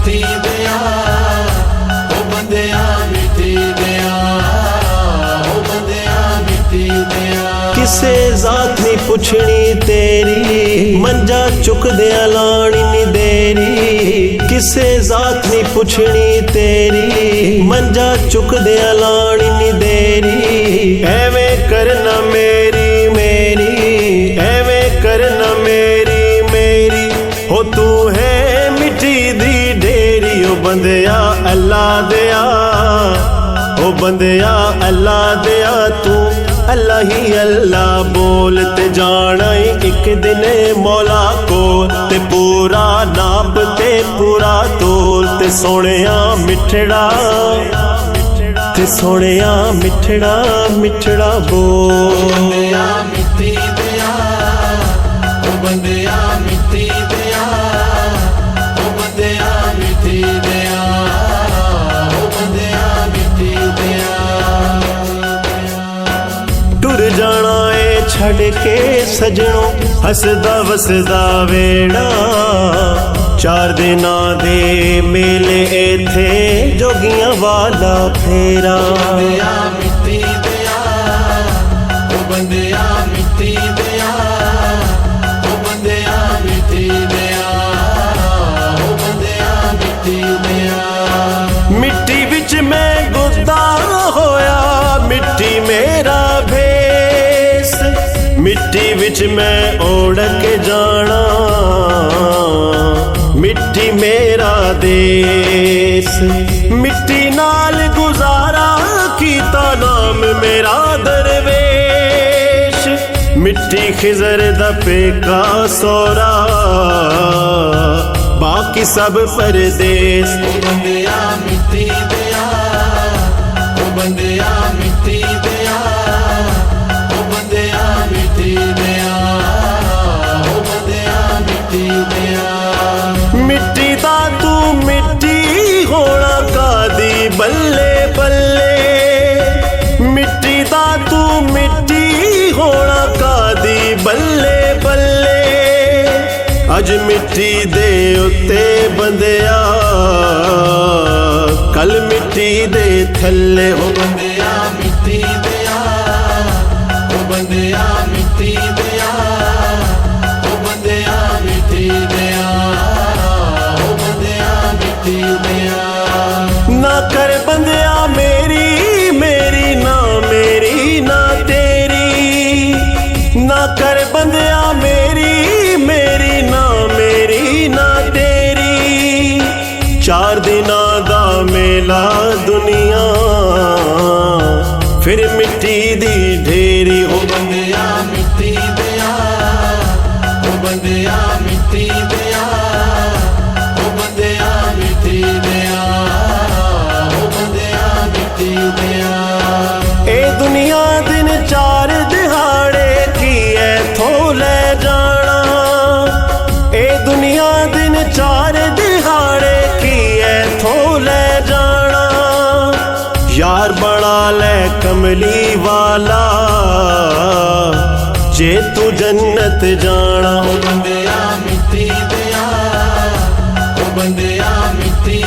मिट्टी दिया ओ बंदिया मिट्टी दिया ओ बंदिया मिट्टी दिया। किसे जात नहीं पुछनी तेरी मंजा चुकदिया लानी नी देरी। किसे जात नहीं पुछनी तेरी मंजा चुकदिया लानी नी देरी। एवें करना मेरी मेरी एवें करना मेरी मेरी हो तू है मिट्टी दी ढेरी। ओ बंदिया अल्लाह दिया ओ बंदिया अल्लाह दिया तू अल्लाह ही अल्लाह बोल ते जाना एक दिन मौला को ते पूरा नाप ते पूरा तोल ते सोहणिया मिठड़ा ते सोहणिया मिठड़ा मिठड़ा बोल। बंदिया मिट्टी दिया ओ बंदिया मिट्टी दिया ओ बंदिया मिट्टी दिया ओ बंदिया मिट्टी दिया। टुर जाना है छड़ के सजनों हसदा वसदा वेड़ा। चार दिना दे मेले इथे जोगियां वाला फेरा। बंदिया मिट्टी दिया ओ बंदिया मिट्टी दिया ओ बंदिया मिट्टी दिया ओ बंदिया मिट्टी दिया। मिट्टी विच मैं गुदा होया मिट्टी मेरा भेस। मिट्टी विच मैं ओढ़ के जाना मिट्टी मेरा देश। मिट्टी नाल गुजारा कीता नाम मेरा दरवेश। मिट्टी खिजर दा पेका सोरा बाकी सब परदेस। ओ बंदिया मिट्टी दिया ओ बंदिया मिट्टी दिया ओ बंदिया मिट्टी दिया ओ बंदिया मिट्टी दिया। मिट्टी दा तू मिट्टी होना कादी बल्ले बल्ले। मिट्टी दा तू मिट्टी होना कादी बल्ले बल्ले। अज मिट्टी दे उत्ते बंदिया कल मिट्टी दे थल्ले हो। बंदिया मिट्टी दिया ओ बंदिया मिट्टी दिया ओ बंदिया मिट्टी दिया ओ बंदिया मिट्टी दिया। ना कर बंदिया मेरी मेरी ना मेरी ना तेरी। ना कर बंदिया मेरी मेरी ना मेरी ना तेरी। चार दिना दा मेला दुनिया फिर मिट्टी दी ढेरी हो। बंदिया मिट्टी दिया ओ बंदिया मिट्टी दिया ओ बंदिया मिट्टी दिया ओ बंदिया मिट्टी दिया। ए दुनिया दिन चार दिहाड़े की ऐथों ले जाना। ए दुनिया दिन चार दिहाड़े की ऐथों ले जाना। यार बना ले कमली वाला जे तू जन्नत जाना। ओ बंदिया मिट्टी दिया ओ बंदिया मिट्टी